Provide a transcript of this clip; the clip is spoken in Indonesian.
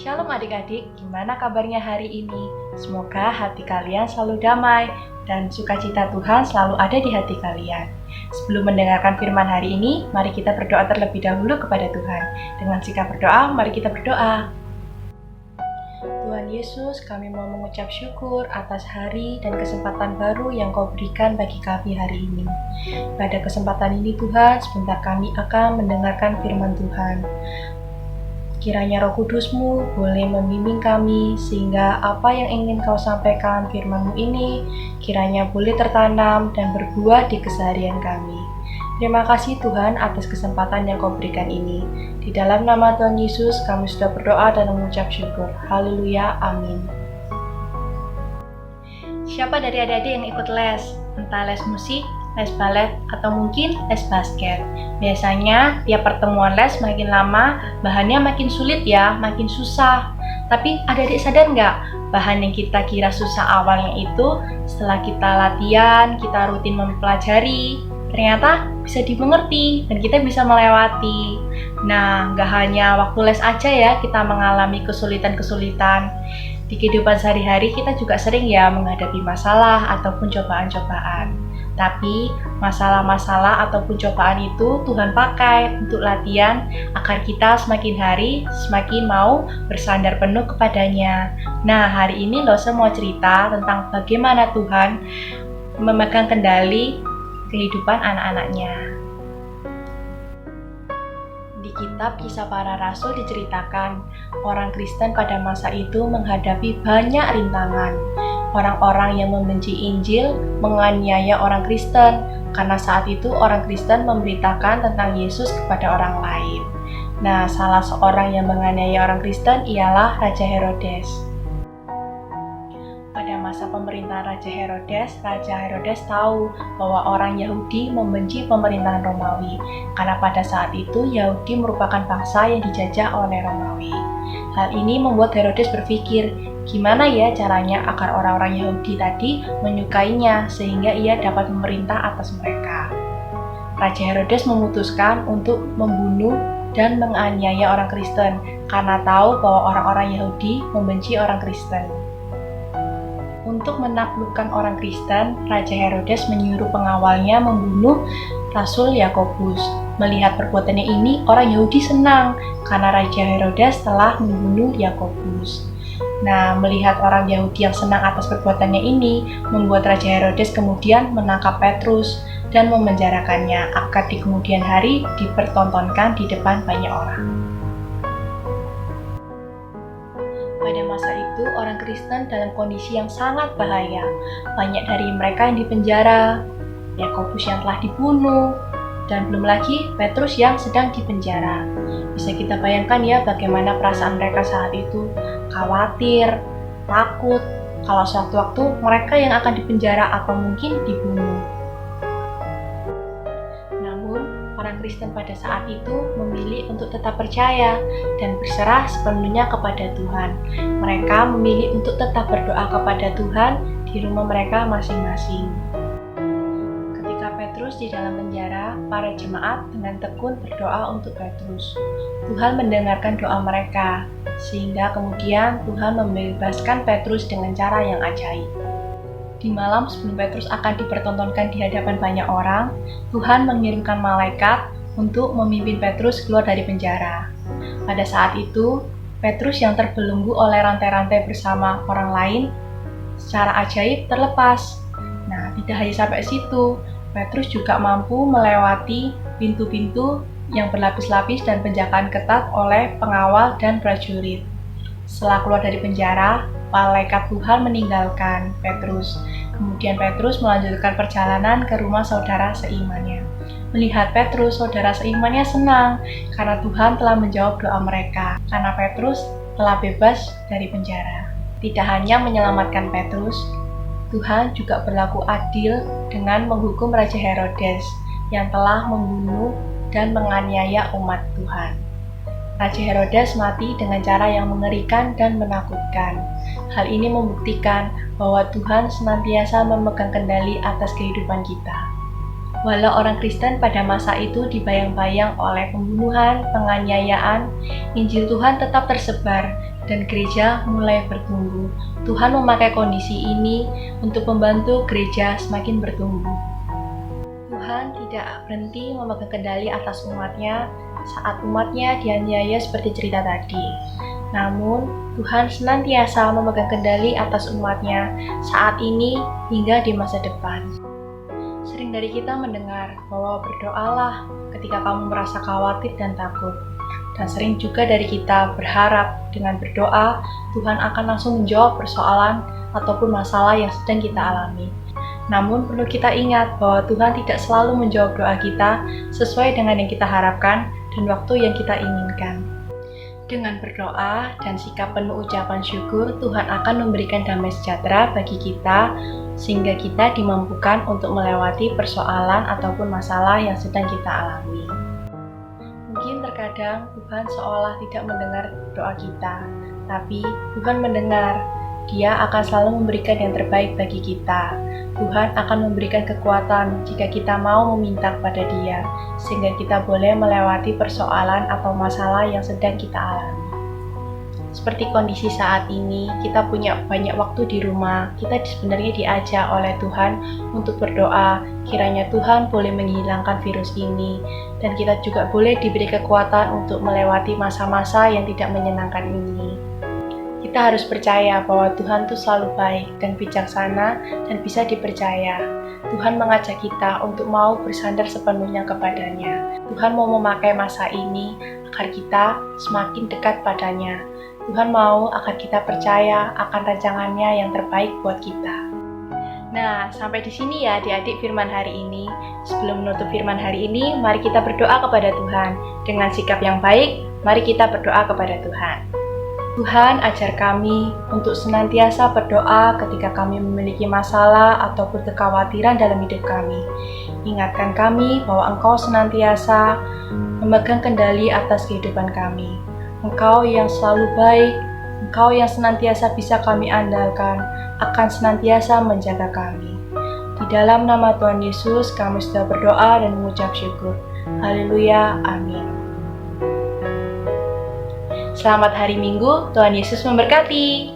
Shalom adik-adik, gimana kabarnya hari ini? Semoga hati kalian selalu damai dan sukacita Tuhan selalu ada di hati kalian. Sebelum mendengarkan firman hari ini, mari kita berdoa terlebih dahulu kepada Tuhan. Dengan sikap berdoa, mari kita berdoa. Tuhan Yesus, kami mau mengucap syukur atas hari dan kesempatan baru yang Kau berikan bagi kami hari ini. Pada kesempatan ini Tuhan, sebentar kami akan mendengarkan firman Tuhan. Kiranya Roh Kudus-Mu boleh membimbing kami sehingga apa yang ingin Kau sampaikan firman-Mu ini kiranya boleh tertanam dan berbuah di keseharian kami. Terima kasih Tuhan atas kesempatan yang Kau berikan ini. Di dalam nama Tuhan Yesus kami sudah berdoa dan mengucap syukur. Haleluya, amin. Siapa dari adik-adik yang ikut les? Entah les musik, les balet, atau mungkin les basket. Biasanya tiap pertemuan les makin lama, bahannya makin sulit ya, makin susah. Tapi adik-adik sadar nggak? Bahan yang kita kira susah awalnya itu, setelah kita latihan, kita rutin mempelajari, ternyata bisa dimengerti dan kita bisa melewati. Nah, nggak hanya waktu les aja ya kita mengalami kesulitan-kesulitan. Di kehidupan sehari-hari kita juga sering ya menghadapi masalah ataupun cobaan-cobaan. Tapi masalah-masalah ataupun cobaan itu Tuhan pakai untuk latihan agar kita semakin hari semakin mau bersandar penuh kepadanya. Nah, hari ini Lose mau cerita tentang bagaimana Tuhan memegang kendali kehidupan anak-anaknya. Di kitab Kisah Para Rasul diceritakan, orang Kristen pada masa itu menghadapi banyak rintangan. Orang-orang yang membenci Injil menganiaya orang Kristen, karena saat itu orang Kristen memberitakan tentang Yesus kepada orang lain. Nah, salah seorang yang menganiaya orang Kristen ialah Raja Herodes. Pada masa pemerintahan Raja Herodes tahu bahwa orang Yahudi membenci pemerintahan Romawi, karena pada saat itu Yahudi merupakan bangsa yang dijajah oleh Romawi. Hal ini membuat Herodes berpikir, gimana ya caranya agar orang-orang Yahudi tadi menyukainya sehingga ia dapat memerintah atas mereka. Raja Herodes memutuskan untuk membunuh dan menganiaya orang Kristen karena tahu bahwa orang-orang Yahudi membenci orang Kristen. Untuk menaklukkan orang Kristen, Raja Herodes menyuruh pengawalnya membunuh Rasul Yakobus. Melihat perbuatannya ini, orang Yahudi senang karena Raja Herodes telah membunuh Yakobus. Nah, melihat orang Yahudi yang senang atas perbuatannya ini, membuat Raja Herodes kemudian menangkap Petrus dan memenjarakannya agar di kemudian hari dipertontonkan di depan banyak orang. Pada masa itu, orang Kristen dalam kondisi yang sangat bahaya. Banyak dari mereka yang dipenjara, Yakobus yang telah dibunuh, dan belum lagi Petrus yang sedang dipenjara. Bisa kita bayangkan ya bagaimana perasaan mereka saat itu, khawatir, takut, kalau suatu waktu mereka yang akan dipenjara atau mungkin dibunuh. Namun, orang Kristen pada saat itu memilih untuk tetap percaya dan berserah sepenuhnya kepada Tuhan. Mereka memilih untuk tetap berdoa kepada Tuhan di rumah mereka masing-masing. Petrus di dalam penjara, para jemaat dengan tekun berdoa untuk Petrus. Tuhan mendengarkan doa mereka, sehingga kemudian Tuhan membebaskan Petrus dengan cara yang ajaib. Di malam sebelum Petrus akan dipertontonkan di hadapan banyak orang, Tuhan mengirimkan malaikat untuk memimpin Petrus keluar dari penjara. Pada saat itu, Petrus yang terbelenggu oleh rantai-rantai bersama orang lain, secara ajaib terlepas. Nah, tidak hanya sampai situ, Petrus juga mampu melewati pintu-pintu yang berlapis-lapis dan penjagaan ketat oleh pengawal dan prajurit. Setelah keluar dari penjara, malaikat Tuhan meninggalkan Petrus. Kemudian Petrus melanjutkan perjalanan ke rumah saudara seimannya. Melihat Petrus, saudara seimannya senang karena Tuhan telah menjawab doa mereka, karena Petrus telah bebas dari penjara. Tidak hanya menyelamatkan Petrus, Tuhan juga berlaku adil dengan menghukum Raja Herodes yang telah membunuh dan menganiaya umat Tuhan. Raja Herodes mati dengan cara yang mengerikan dan menakutkan. Hal ini membuktikan bahwa Tuhan senantiasa memegang kendali atas kehidupan kita. Walau orang Kristen pada masa itu dibayang-bayang oleh pembunuhan, penganiayaan, Injil Tuhan tetap tersebar dan gereja mulai bertumbuh. Tuhan memakai kondisi ini untuk membantu gereja semakin bertumbuh. Tuhan tidak berhenti memegang kendali atas umatnya saat umatnya dianiaya seperti cerita tadi. Namun, Tuhan senantiasa memegang kendali atas umatnya saat ini hingga di masa depan. Sering dari kita mendengar bahwa berdoalah ketika kamu merasa khawatir dan takut. Dan sering juga dari kita berharap dengan berdoa, Tuhan akan langsung menjawab persoalan ataupun masalah yang sedang kita alami. Namun perlu kita ingat bahwa Tuhan tidak selalu menjawab doa kita sesuai dengan yang kita harapkan dan waktu yang kita inginkan. Dengan berdoa dan sikap penuh ucapan syukur, Tuhan akan memberikan damai sejahtera bagi kita sehingga kita dimampukan untuk melewati persoalan ataupun masalah yang sedang kita alami. Mungkin terkadang Tuhan seolah tidak mendengar doa kita, tapi Tuhan mendengar. Dia akan selalu memberikan yang terbaik bagi kita. Tuhan akan memberikan kekuatan jika kita mau meminta kepada Dia, sehingga kita boleh melewati persoalan atau masalah yang sedang kita alami. Seperti kondisi saat ini, kita punya banyak waktu di rumah. Kita sebenarnya diajak oleh Tuhan untuk berdoa, kiranya Tuhan boleh menghilangkan virus ini, dan kita juga boleh diberi kekuatan untuk melewati masa-masa yang tidak menyenangkan ini. Kita harus percaya bahwa Tuhan itu selalu baik dan bijaksana dan bisa dipercaya. Tuhan mengajak kita untuk mau bersandar sepenuhnya kepadanya. Tuhan mau memakai masa ini agar kita semakin dekat padanya. Tuhan mau agar kita percaya akan rancangannya yang terbaik buat kita. Nah, sampai di sini ya adik-adik firman hari ini. Sebelum menutup firman hari ini, mari kita berdoa kepada Tuhan. Dengan sikap yang baik, mari kita berdoa kepada Tuhan. Tuhan, ajar kami untuk senantiasa berdoa ketika kami memiliki masalah ataupun kekhawatiran dalam hidup kami. Ingatkan kami bahwa Engkau senantiasa memegang kendali atas kehidupan kami. Engkau yang selalu baik, Engkau yang senantiasa bisa kami andalkan, akan senantiasa menjaga kami. Di dalam nama Tuhan Yesus, kami sudah berdoa dan mengucap syukur. Haleluya, amin. Selamat hari Minggu, Tuhan Yesus memberkati.